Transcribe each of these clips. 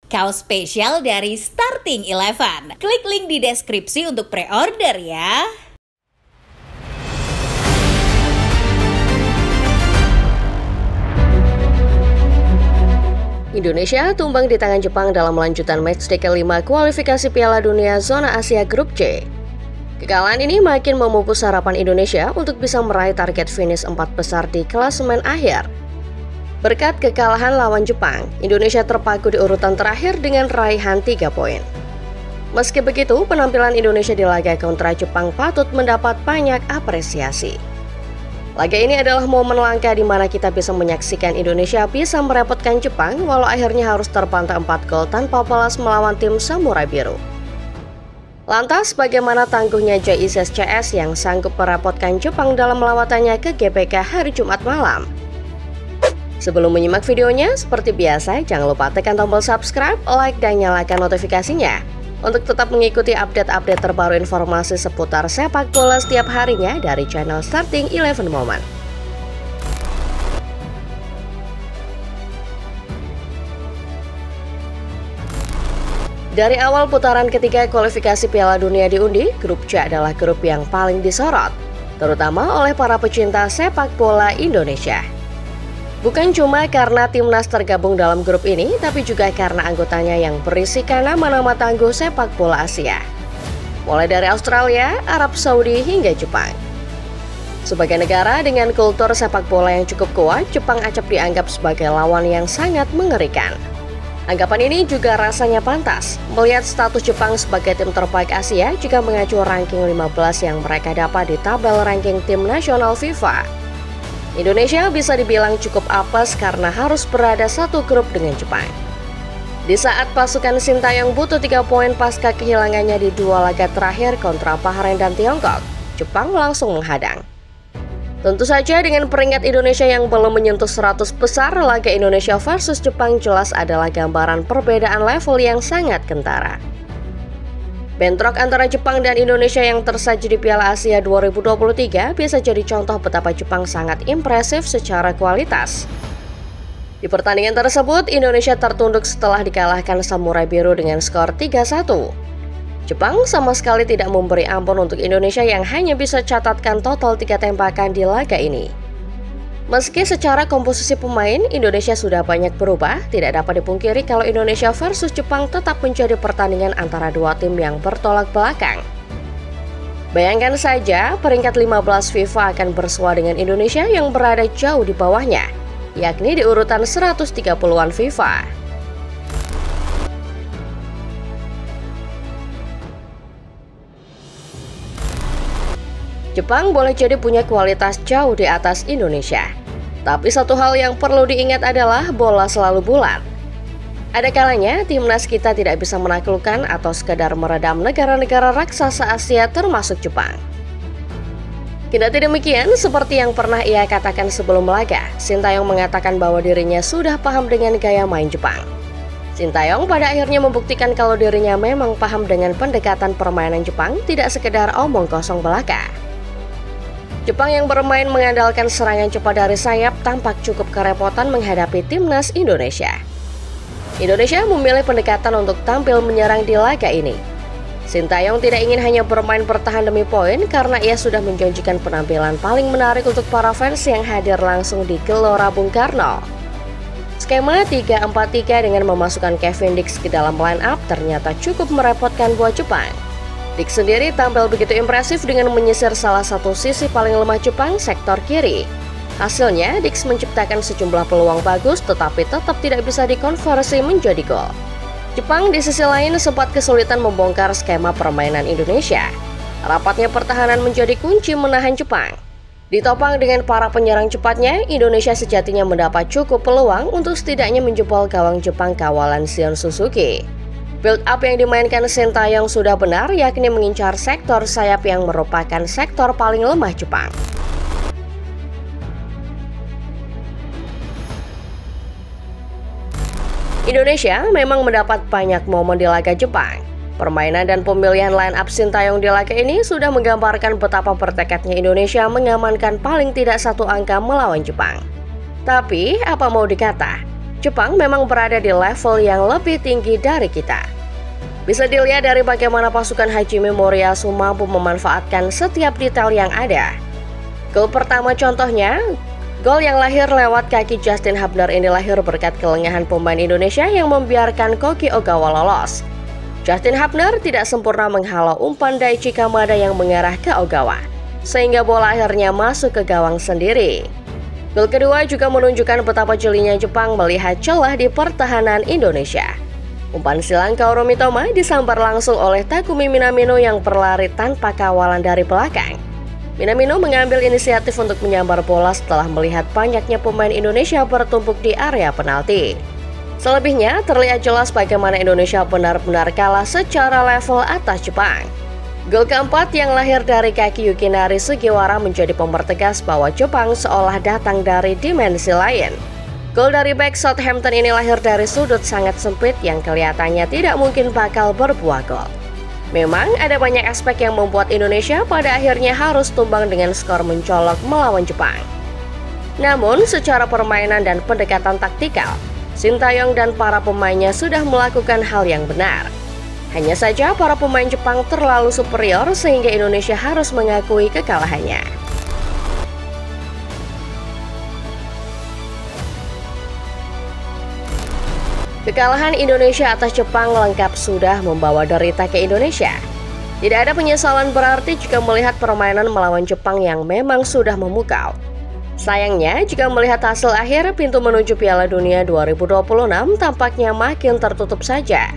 Kaos spesial dari Starting Eleven. Klik link di deskripsi untuk pre-order ya. Indonesia tumbang di tangan Jepang dalam lanjutan matchday kelima kualifikasi Piala Dunia Zona Asia Grup C. Kekalahan ini makin memupus harapan Indonesia untuk bisa meraih target finish 4 besar di klasemen akhir. Berkat kekalahan lawan Jepang, Indonesia terpaku di urutan terakhir dengan raihan 3 poin. Meski begitu, penampilan Indonesia di laga kontra Jepang patut mendapat banyak apresiasi. Laga ini adalah momen langka di mana kita bisa menyaksikan Indonesia bisa merepotkan Jepang walau akhirnya harus terbantai 4 gol tanpa balas melawan tim Samurai Biru. Lantas, bagaimana tangguhnya JICS yang sanggup merepotkan Jepang dalam lawatannya ke GBK hari Jumat malam? Sebelum menyimak videonya, seperti biasa, jangan lupa tekan tombol subscribe, like, dan nyalakan notifikasinya untuk tetap mengikuti update-update terbaru informasi seputar sepak bola setiap harinya dari channel Starting Eleven Moment. Dari awal putaran ketiga kualifikasi Piala Dunia diundi, Grup C adalah grup yang paling disorot, terutama oleh para pecinta sepak bola Indonesia. Bukan cuma karena timnas tergabung dalam grup ini, tapi juga karena anggotanya yang berisikan nama-nama tangguh sepak bola Asia. Mulai dari Australia, Arab Saudi, hingga Jepang. Sebagai negara dengan kultur sepak bola yang cukup kuat, Jepang acap dianggap sebagai lawan yang sangat mengerikan. Anggapan ini juga rasanya pantas, melihat status Jepang sebagai tim terbaik Asia juga mengacu ranking 15 yang mereka dapat di tabel ranking tim nasional FIFA. Indonesia bisa dibilang cukup apes karena harus berada satu grup dengan Jepang. Di saat pasukan Sintayong butuh 3 poin pasca kehilangannya di 2 laga terakhir kontra Bahrain dan Tiongkok, Jepang langsung menghadang. Tentu saja dengan peringkat Indonesia yang belum menyentuh 100 besar, laga Indonesia versus Jepang jelas adalah gambaran perbedaan level yang sangat kentara. Bentrok antara Jepang dan Indonesia yang tersaji di Piala Asia 2023 bisa jadi contoh betapa Jepang sangat impresif secara kualitas. Di pertandingan tersebut, Indonesia tertunduk setelah dikalahkan Samurai Biru dengan skor 3-1. Jepang sama sekali tidak memberi ampun untuk Indonesia yang hanya bisa catatkan total 3 tembakan di laga ini. Meski secara komposisi pemain, Indonesia sudah banyak berubah, tidak dapat dipungkiri kalau Indonesia versus Jepang tetap menjadi pertandingan antara dua tim yang bertolak belakang. Bayangkan saja, peringkat 15 FIFA akan bersua dengan Indonesia yang berada jauh di bawahnya, yakni di urutan 130-an FIFA. Jepang boleh jadi punya kualitas jauh di atas Indonesia. Tapi satu hal yang perlu diingat adalah bola selalu bulat. Ada kalanya timnas kita tidak bisa menaklukkan atau sekadar meredam negara-negara raksasa Asia termasuk Jepang. Kendati demikian, seperti yang pernah ia katakan sebelum laga, Sintayong mengatakan bahwa dirinya sudah paham dengan gaya main Jepang. Sintayong pada akhirnya membuktikan kalau dirinya memang paham dengan pendekatan permainan Jepang, tidak sekedar omong kosong belaka. Jepang yang bermain mengandalkan serangan cepat dari sayap tampak cukup kerepotan menghadapi timnas Indonesia. Indonesia memilih pendekatan untuk tampil menyerang di laga ini. Sintayong tidak ingin hanya bermain bertahan demi poin karena ia sudah menjanjikan penampilan paling menarik untuk para fans yang hadir langsung di Gelora Bung Karno. Skema 3-4-3 dengan memasukkan Kevin Dix ke dalam line up ternyata cukup merepotkan buat Jepang. Dix sendiri tampil begitu impresif dengan menyisir salah satu sisi paling lemah Jepang, sektor kiri. Hasilnya, Dix menciptakan sejumlah peluang bagus tetapi tetap tidak bisa dikonversi menjadi gol. Jepang di sisi lain sempat kesulitan membongkar skema permainan Indonesia. Rapatnya pertahanan menjadi kunci menahan Jepang. Ditopang dengan para penyerang cepatnya, Indonesia sejatinya mendapat cukup peluang untuk setidaknya menjebol gawang Jepang kawalan Shion Suzuki. Build up yang dimainkan Sintayong sudah benar, yakni mengincar sektor sayap yang merupakan sektor paling lemah Jepang. Indonesia memang mendapat banyak momen di laga Jepang. Permainan dan pemilihan line up Sintayong di laga ini sudah menggambarkan betapa bertekadnya Indonesia mengamankan paling tidak 1 angka melawan Jepang. Tapi, apa mau dikata, Jepang memang berada di level yang lebih tinggi dari kita. Bisa dilihat dari bagaimana pasukan Hajime Moriyasu mampu memanfaatkan setiap detail yang ada. Gol pertama contohnya, gol yang lahir lewat kaki Justin Hubner ini lahir berkat kelengahan pemain Indonesia yang membiarkan Koki Ogawa lolos. Justin Hubner tidak sempurna menghalau umpan Daichi Kamada yang mengarah ke Ogawa, sehingga bola akhirnya masuk ke gawang sendiri. Gol kedua juga menunjukkan betapa jelinya Jepang melihat celah di pertahanan Indonesia. Umpan silang Kaoru Mitoma disambar langsung oleh Takumi Minamino yang berlari tanpa kawalan dari belakang. Minamino mengambil inisiatif untuk menyambar bola setelah melihat banyaknya pemain Indonesia bertumpuk di area penalti. Selebihnya, terlihat jelas bagaimana Indonesia benar-benar kalah secara level atas Jepang. Gol keempat yang lahir dari kaki Yukinari Sugiwara menjadi pembertegas bahwa Jepang seolah datang dari dimensi lain. Gol dari bek Southampton ini lahir dari sudut sangat sempit yang kelihatannya tidak mungkin bakal berbuah gol. Memang ada banyak aspek yang membuat Indonesia pada akhirnya harus tumbang dengan skor mencolok melawan Jepang. Namun, secara permainan dan pendekatan taktikal, Sintayong dan para pemainnya sudah melakukan hal yang benar. Hanya saja para pemain Jepang terlalu superior sehingga Indonesia harus mengakui kekalahannya. Kekalahan Indonesia atas Jepang lengkap sudah membawa derita ke Indonesia. Tidak ada penyesalan berarti jika melihat permainan melawan Jepang yang memang sudah memukau. Sayangnya, jika melihat hasil akhir, pintu menuju Piala Dunia 2026 tampaknya makin tertutup saja.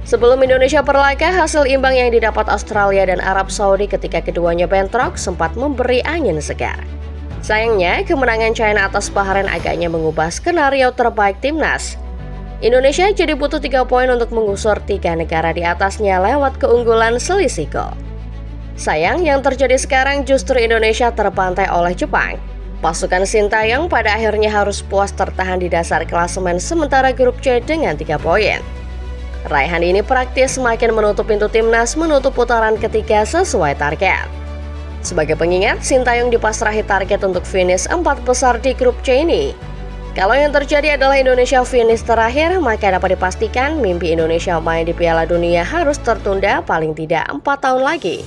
Sebelum Indonesia berlaga, hasil imbang yang didapat Australia dan Arab Saudi ketika keduanya bentrok sempat memberi angin segar. Sayangnya, kemenangan China atas Bahrain agaknya mengubah skenario terbaik timnas. Indonesia jadi butuh 3 poin untuk menggusur 3 negara di atasnya lewat keunggulan selisih gol. Sayang, yang terjadi sekarang justru Indonesia terbantai oleh Jepang. Pasukan Sintayong pada akhirnya harus puas tertahan di dasar klasemen sementara grup C dengan 3 poin. Raihan ini praktis semakin menutup pintu timnas menutup putaran ketiga sesuai target. Sebagai pengingat, Sintayong dipasrahi target untuk finish 4 besar di grup C ini. Kalau yang terjadi adalah Indonesia finish terakhir, maka dapat dipastikan mimpi Indonesia main di Piala Dunia harus tertunda paling tidak 4 tahun lagi.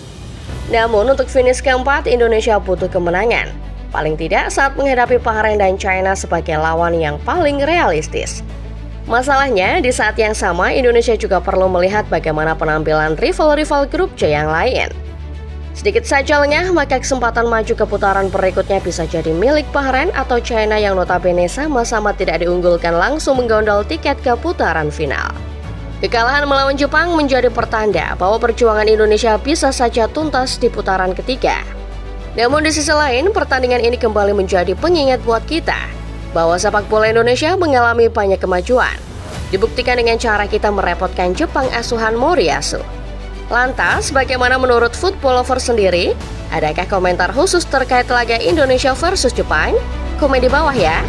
Namun untuk finish keempat, Indonesia butuh kemenangan. Paling tidak saat menghadapi Bahrain dan China sebagai lawan yang paling realistis. Masalahnya, di saat yang sama Indonesia juga perlu melihat bagaimana penampilan rival-rival grup C yang lain. Sedikit saja lengah, maka kesempatan maju ke putaran berikutnya bisa jadi milik Bahrain atau China yang notabene sama-sama tidak diunggulkan langsung menggondol tiket ke putaran final. Kekalahan melawan Jepang menjadi pertanda bahwa perjuangan Indonesia bisa saja tuntas di putaran ketiga. Namun di sisi lain, pertandingan ini kembali menjadi pengingat buat kita bahwa sepak bola Indonesia mengalami banyak kemajuan. Dibuktikan dengan cara kita merepotkan Jepang asuhan Moriyasu. Lantas, bagaimana menurut Football Lover sendiri? Adakah komentar khusus terkait laga Indonesia versus Jepang? Komen di bawah ya.